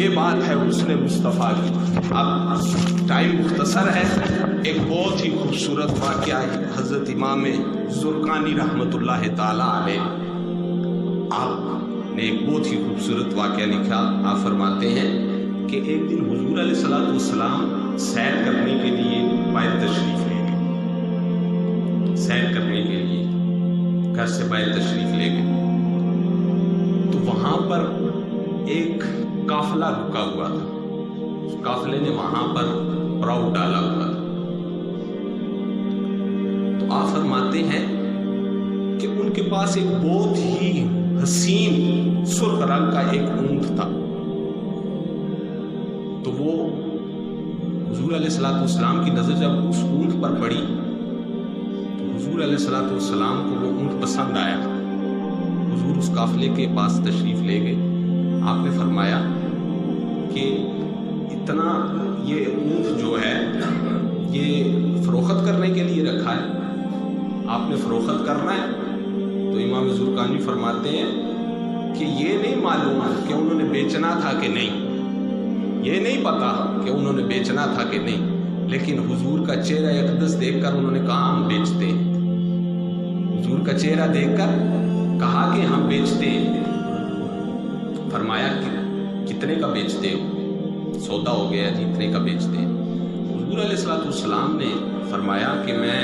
یہ بات ہے حسن مصطفیٰ کی۔ اب ٹائم مختصر ہے، ایک بہت ہی خوبصورت واقعہ ہے حضرت امام زرقانی رحمۃ اللہ تعالی علیہ، آپ نے ایک بہت ہی خوبصورت واقعہ لکھا۔ آپ فرماتے ہیں کہ ایک دن حضور علیہ الصلوۃ والسلام سیر کرنے کے لیے باہر تشریف لے گئے، سیر کرنے کے لیے گھر سے باہر تشریف لے گئے، تو وہاں پر ایک قافلہ رکا ہوا تھا، اس قافلے نے وہاں پر پراؤ ڈالا ہوا تھا۔ تو آپ فرماتے ہیں کہ ان کے پاس ایک بہت ہی حسین سرخ رنگ کا ایک اونٹ تھا، تو وہ حضور علیہ الصلوۃ والسلام کی نظر جب اس اونٹ پر پڑی تو حضور علیہ الصلوۃ والسلام کو وہ اونٹ پسند آیا۔ حضور اس قافلے کے پاس تشریف لے گئے، آپ نے فرمایا کہ اتنا یہ اونٹ جو ہے یہ فروخت کرنے کے لیے رکھا ہے، آپ نے فروخت کرنا ہے؟ تو امام زرقانی فرماتے ہیں کہ یہ نہیں معلوم کہ انہوں نے بیچنا تھا کہ نہیں، یہ نہیں پتا کہ انہوں نے بیچنا تھا کہ نہیں، لیکن حضور کا چہرہ اقدس دیکھ کر انہوں نے کہا ہم بیچتے ہیں۔ حضور کا چہرہ دیکھ کر کہا کہ ہم بیچتے ہیں۔ فرمایا کہ کتنے کا بیچتے ہو؟ سودا ہو گیا جی، اتنے کا بیچتے ہیں۔ حضور علیہ الصلوۃ والسلام نے فرمایا کہ میں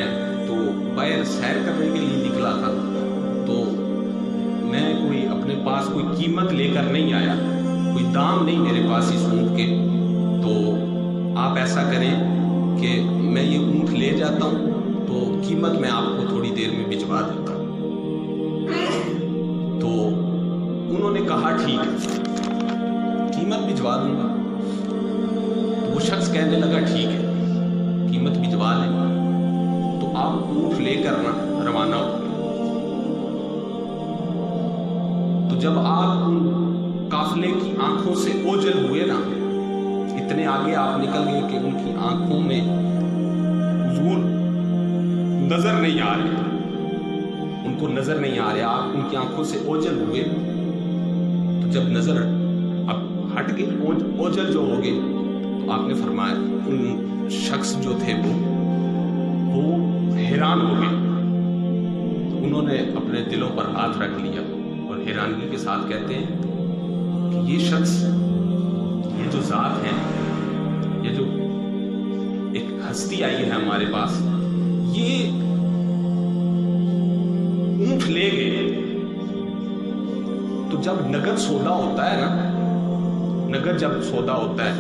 تو باہر سیر کرنے کے لیے نکلا تھا، تو میں کوئی اپنے پاس کوئی قیمت لے کر نہیں آیا، کوئی دام نہیں میرے پاس اس اونٹ کے، تو آپ ایسا کریں کہ میں یہ اونٹ لے جاتا ہوں تو قیمت میں آپ کو تھوڑی دیر میں بھجوا دیتا ہوں۔ تو انہوں نے کہا ٹھیک ہے، قیمت بھجوا دوں گا۔ تو وہ شخص کہنے لگا ٹھیک ہے، قیمت بھجوا لیں، تو آپ اونٹ لے کر روانہ ہو گئے۔ تو جب آپ ان قافلے کی آنکھوں سے اوجل ہوئے نا، اتنے آگے آپ نکل گئے کہ ان کی آنکھوں میں حضور نظر نہیں آ رہے، ان کو نظر نہیں آ رہے، آپ ان کی آنکھوں سے اوجل ہوئے۔ تو جب نظر اب ہٹ گئی، اوجل جو ہو گئے، تو آپ نے فرمایا، ان شخص جو تھے وہ حیران ہو گئے، تو انہوں نے اپنے دلوں پر ہاتھ رکھ لیا اور حیرانگی کے ساتھ کہتے ہیں کہ یہ شخص، یہ جو ذات ہے، یہ جو ایک ہستی آئی ہے ہمارے پاس، یہ اونٹ لے گئے۔ تو جب نقد سودا ہوتا ہے نا، نقد جب سودا ہوتا ہے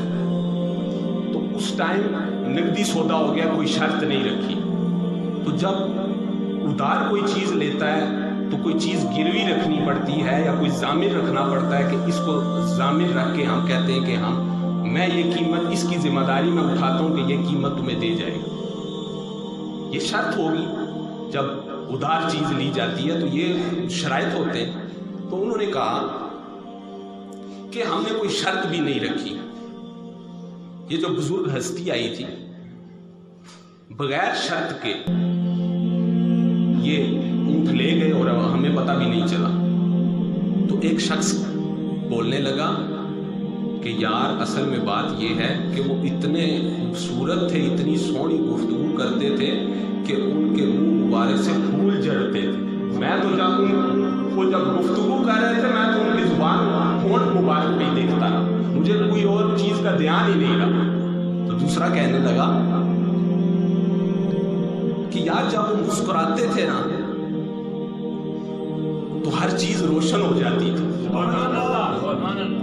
تو اس ٹائم نقدی سودا ہو گیا، کوئی شرط نہیں رکھی۔ تو جب ادھار کوئی چیز لیتا ہے تو کوئی چیز گروی رکھنی پڑتی ہے یا کوئی ضامن رکھنا پڑتا ہے، کہ اس کو ضامن رکھ کے ہم کہتے ہیں کہ میں یہ قیمت، اس کی ذمہ داری میں اٹھاتا ہوں کہ یہ قیمت تمہیں دے جائے گا۔ یہ شرط ہوگی، جب ادھار چیز لی جاتی ہے تو یہ شرائط ہوتے ہیں۔ تو انہوں نے کہا کہ ہم نے کوئی شرط بھی نہیں رکھی، یہ جو بزرگ ہستی آئی تھی بغیر شرط کے یہ اونٹ لے گئے اور ہمیں پتہ بھی نہیں چلا۔ تو ایک شخص بولنے لگا کہ یار اصل میں بات یہ ہے کہ وہ اتنے خوبصورت تھے، اتنی سونی گفتگو کرتے تھے کہ ان کے منہ مبارک سے پھول جھڑتے تھے۔ میں تو وہ جب گفتگو کر رہے تھے میں تو ان کی زبان ہونٹ مبارک پہ ہی دیکھتا رہا، مجھے کوئی اور چیز کا دھیان ہی نہیں رہا۔ تو دوسرا کہنے لگا کہ یار جب وہ مسکراتے تھے نا تو ہر چیز روشن ہو جاتی تھی،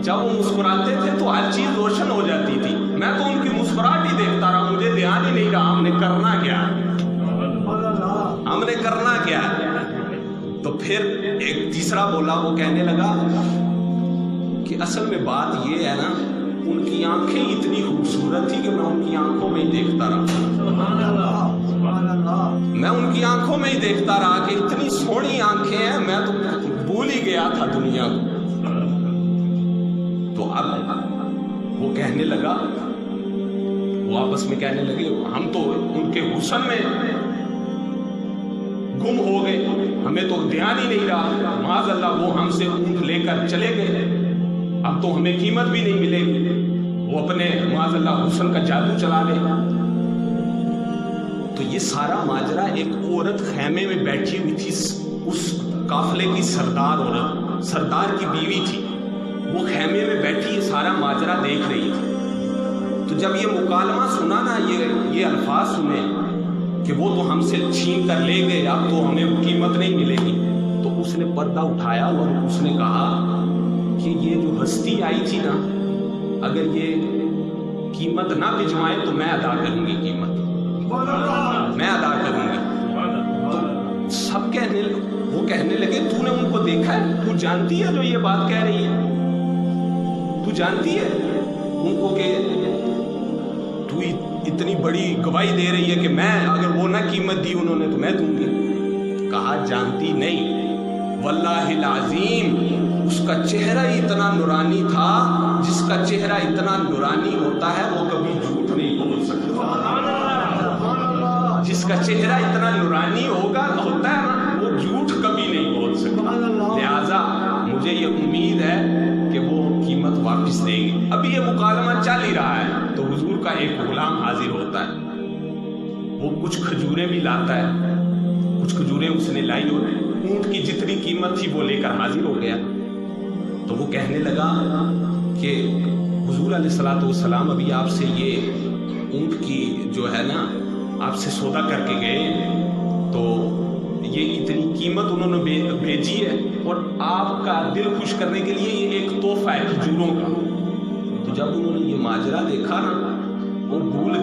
جب وہ مسکراتے تھے تو ہر چیز روشن ہو جاتی تھی، میں تو ان کی مسکراہٹ ہی دیکھتا رہا، مجھے دھیان ہی نہیں رہا ہم نے کرنا کیا، ہم نے کرنا کیا۔ تو پھر ایک تیسرا بولا، وہ کہنے لگا کہ اصل میں بات یہ ہے نا، ان کی آنکھیں اتنی خوبصورت تھی کہ میں ان کی آنکھوں میں ہی دیکھتا رہا، میں ان کی آنکھوں میں ہی دیکھتا رہا کہ اتنی سونی آنکھیں ہیں، میں تو بھول ہی گیا تھا دنیا کو۔ تو اب وہ کہنے لگا، وہ آپس میں کہنے لگے ہم تو ان کے حسن میں گم ہو گئے، ہمیں تو دھیان ہی نہیں رہا، معاذ اللہ وہ ہم سے اونٹ لے کر چلے گئے۔ اب تو ہمیں قیمت بھی نہیں ملے گی، وہ اپنے معاذ اللہ حسن کا جادو چلا لے۔ تو یہ سارا ماجرا ایک عورت خیمے میں بیٹھی ہوئی تھی، اس قافلے کی سردار عورت، سردار کی بیوی تھی، وہ خیمے میں بیٹھی یہ سارا ماجرا دیکھ رہی تھی۔ تو جب یہ مکالمہ سنا نا، یہ الفاظ سنے کہ وہ تو ہم سے چھین کر لے گئے، اب تو ہمیں قیمت نہیں ملے گی، تو اس نے پردہ اٹھایا اور اس نے کہا کہ یہ جو ہستی آئی تھی نا، اگر یہ قیمت نہ بھجوائے تو میں ادا کروں گی، قیمت میں ادا کروں گی۔ تو سب وہ کہنے لگے تو نے ان کو دیکھا ہے، تو جانتی ہے جو یہ بات کہہ رہی ہے، تو جانتی ہے ان کو کہ تو اتنی بڑی گواہی دے رہی ہے کہ میں اگر وہ نہ قیمت دی انہوں نے تو میں دوں گی۔ کہا جانتی نہیں، واللہ العظیم اس کا چہرہ ہی اتنا نورانی تھا، جس کا چہرہ اتنا نورانی ہوتا ہے وہ کبھی جھوٹ نہیں بول سکتا۔ جس کا چہرہ اتنا نورانی ہوتا ہے نا، وہ جھوٹ کبھی نہیں بول سکتا۔ لہذا مجھے یہ امید ہے کہ وہ قیمت واپس دیں گے۔ ابھی یہ مکالمہ چل ہی رہا ہے تو حضور کا ایک غلام حاضر ہوتا ہے، وہ کچھ کھجوریں بھی لاتا ہے، کچھ کھجوریں اس نے لائی اور اونٹ کی جتنی قیمت تھی وہ لے کر حاضر ہو گیا۔ تو وہ کہنے لگا کہ حضور علیہ الصلوۃ والسلام ابھی آپ سے یہ اونٹ کی جو ہے نا آپ سے سودا کر کے گئے، تو یہ اتنی قیمت انہوں نے بھیجی ہے اور آپ کا دل خوش کرنے کے لیے یہ ایک تحفہ ہے کھجوروں کا۔ تو جب انہوں نے یہ ماجرا دیکھا نا، وہ بھول